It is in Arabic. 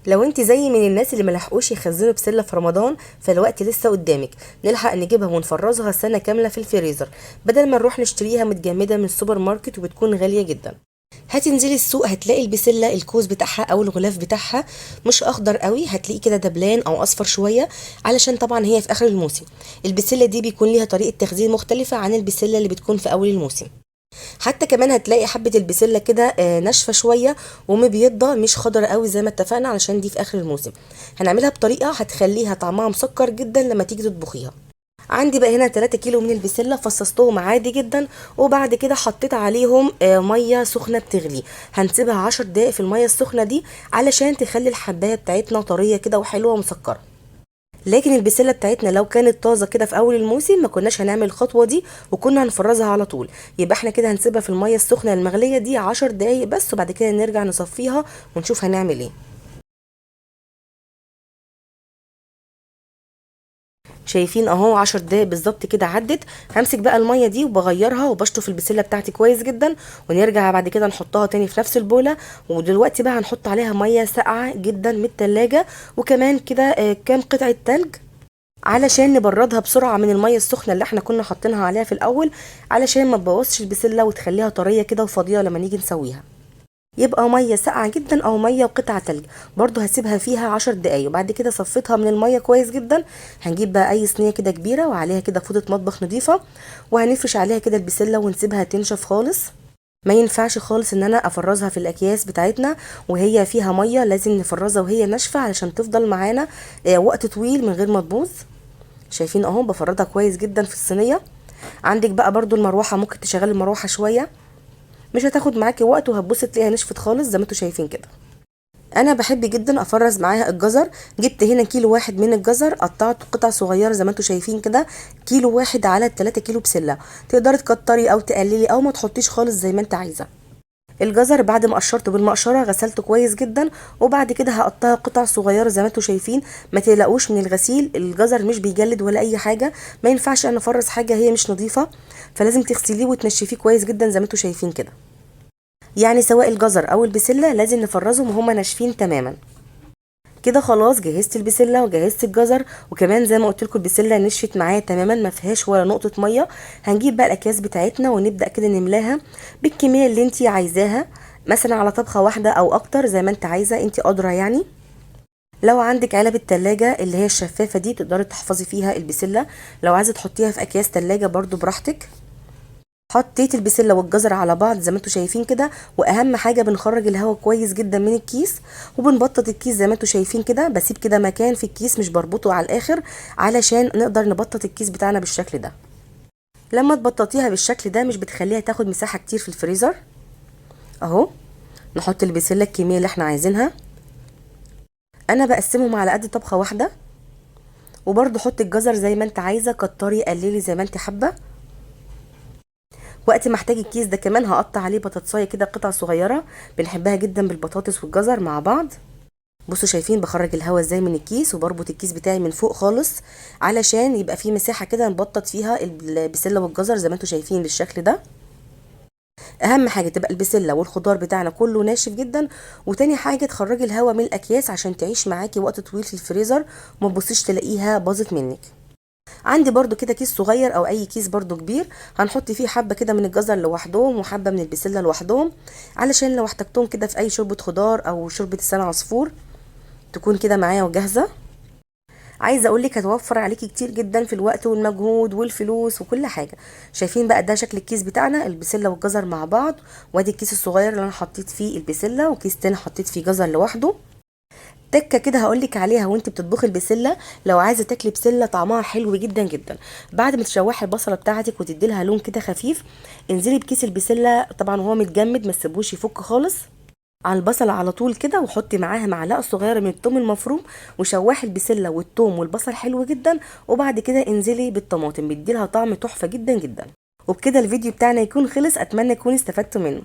لو انت زي من الناس اللي ملحقوش يخزنوا بسله في رمضان، فالوقت لسه قدامك. نلحق نجيبها ونفرزها سنه كامله في الفريزر، بدل ما نروح نشتريها متجمده من السوبر ماركت وبتكون غاليه جدا. هتنزلي السوق هتلاقي البسله الكوز بتاعها او الغلاف بتاعها مش اخضر قوي، هتلاقيه كده دبلان او اصفر شويه، علشان طبعا هي في اخر الموسم. البسله دي بيكون ليها طريقه تخزين مختلفه عن البسله اللي بتكون في اول الموسم. حتى كمان هتلاقي حبة البسلة كده ناشفة شوية ومبيضة، مش خضرة قوي زي ما اتفقنا، علشان دي في اخر الموسم. هنعملها بطريقة هتخليها طعمها مسكر جدا لما تيجي تطبخيها. عندي بقى هنا 3 كيلو من البسلة، فصصتهم عادي جدا، وبعد كده حطيت عليهم مية سخنة بتغلي. هنسيبها 10 دقايق في المية السخنة دي علشان تخلي الحباية بتاعتنا طرية كده وحلوة ومسكرة. لكن البسله بتاعتنا لو كانت طازه كده في اول الموسم ما كناش هنعمل الخطوه دي، وكنا هنفرزها على طول. يبقى احنا كده هنسيبها في الميه السخنه المغليه دي 10 دقايق بس، وبعد كده نرجع نصفيها ونشوف هنعمل ايه. شايفين اهو 10 دقايق بالظبط كده عدت. همسك بقى الميه دي وبغيرها وبشطف البسله بتاعتي كويس جدا، ونرجع بعد كده نحطها تاني في نفس البوله. ودلوقتي بقى هنحط عليها ميه ساقعه جدا من التلاجة، وكمان كده كام قطعه تلج، علشان نبردها بسرعه من الميه السخنه اللي احنا كنا حاطينها عليها في الاول، علشان ما تبوظش البسله وتخليها طريه كده وفاضيه لما نيجي نسويها. يبقى ميه ساقعه جدا او ميه وقطع تلج. برضو هسيبها فيها 10 دقايق، وبعد كده صفيتها من الميه كويس جدا. هنجيب بقى اي صينيه كده كبيره وعليها كده فوطه مطبخ نظيفه، وهنفرش عليها كده البسله ونسيبها تنشف خالص. ما ينفعش خالص ان انا افرزها في الاكياس بتاعتنا وهي فيها ميه، لازم نفرزها وهي ناشفه علشان تفضل معانا وقت طويل من غير ما تبوظ. شايفين اهو بفردها كويس جدا في الصينيه. عندك بقى برضو المروحه، ممكن تشغلي المروحه شويه، مش هتاخد معاكي وقت، وهتبصي تلاقيها نشفت خالص زي ما انتوا شايفين كده. انا بحب جدا افرز معاها الجزر. جبت هنا كيلو واحد من الجزر، قطعته قطع صغيره زي ما انتوا شايفين كده. كيلو واحد على 3 كيلو بسله. تقدري تكتري او تقللي او ما تحطيش خالص زي ما انت عايزه. الجزر بعد ما قشرته بالمقشره غسلته كويس جدا، وبعد كده هقطعها قطع صغيره زي ما انتوا شايفين. ما تقلقوش من الغسيل، الجزر مش بيجلد ولا اي حاجه. ما ينفعش انا افرز حاجه هي مش نظيفه، فلازم تغسليه وتنشفيه كويس جدا زي ما انتوا شايفين كده. يعني سواء الجزر او البسله لازم نفرزهم وهما ناشفين تماما. كده خلاص جهزت البسله وجهزت الجزر، وكمان زي ما قلت لكم البسله نشفت معايا تماما، ما فيهاش ولا نقطه ميه. هنجيب بقى الاكياس بتاعتنا ونبدا كده نملاها بالكميه اللي انت عايزاها، مثلا على طبخه واحده او اكتر زي ما انت عايزه، انت قادره يعني. لو عندك علب التلاجة اللي هي الشفافه دي تقدري تحفظي فيها البسله. لو عايزه تحطيها في اكياس تلاجة برضو براحتك. حطيت البسله والجزر على بعض زي ما انتوا شايفين كده، واهم حاجه بنخرج الهواء كويس جدا من الكيس، وبنبطط الكيس زي ما انتوا شايفين كده. بسيب كده مكان في الكيس مش بربطه على الاخر، علشان نقدر نبطط الكيس بتاعنا بالشكل ده. لما تبططيها بالشكل ده مش بتخليها تاخد مساحه كتير في الفريزر. اهو نحط البسله الكميه اللي احنا عايزينها. انا بقسمهم على قد طبخه واحده. وبرده حطي الجزر زي ما انت عايزه، كتري قللي زي ما انت حابه. وقت ما احتاج الكيس ده كمان هقطع عليه بطاطسايه كده قطع صغيره، بنحبها جدا بالبطاطس والجزر مع بعض. بصوا شايفين بخرج الهواء ازاي من الكيس، وبربط الكيس بتاعي من فوق خالص علشان يبقى فيه مساحه كده نبطط فيها البسله والجزر زي ما انتوا شايفين بالشكل ده. اهم حاجه تبقى البسله والخضار بتاعنا كله ناشف جدا، وتاني حاجه تخرجي الهواء من الاكياس عشان تعيش معاكي وقت طويل في الفريزر، وما تبصيش تلاقيها باظت منك. عندي برضو كده كيس صغير او اي كيس برضو كبير، هنحط فيه حبة كده من الجزر لوحدهم وحبة من البسلة لوحدهم، علشان لو احتجتهم كده في اي شوربة خضار او شوربة لسان عصفور تكون كده معايا وجاهزة. عايزه اقولك هتوفر عليكي كتير جدا في الوقت والمجهود والفلوس وكل حاجه. شايفين بقى ده شكل الكيس بتاعنا، البسله والجزر مع بعض. وادي الكيس الصغير اللي انا حطيت فيه البسله، وكيس تاني حطيت فيه جزر لوحده. تكه كده هقولك عليها وانت بتطبخي البسله. لو عايزه تاكلي بسله طعمها حلو جدا جدا، بعد ما تشوحي البصله بتاعتك وتدي لها لون كده خفيف، انزلي بكيس البسله طبعا وهو متجمد، ما تسيبوش يفك خالص، على البصل على طول كده، وحطي معاها معلقه صغيره من الثوم المفروم، وشوحي البسله والثوم والبصل حلو جدا، وبعد كده انزلي بالطماطم بيدي لها طعم تحفه جدا جدا. وبكده الفيديو بتاعنا يكون خلص، اتمنى تكونوا استفدتوا منه.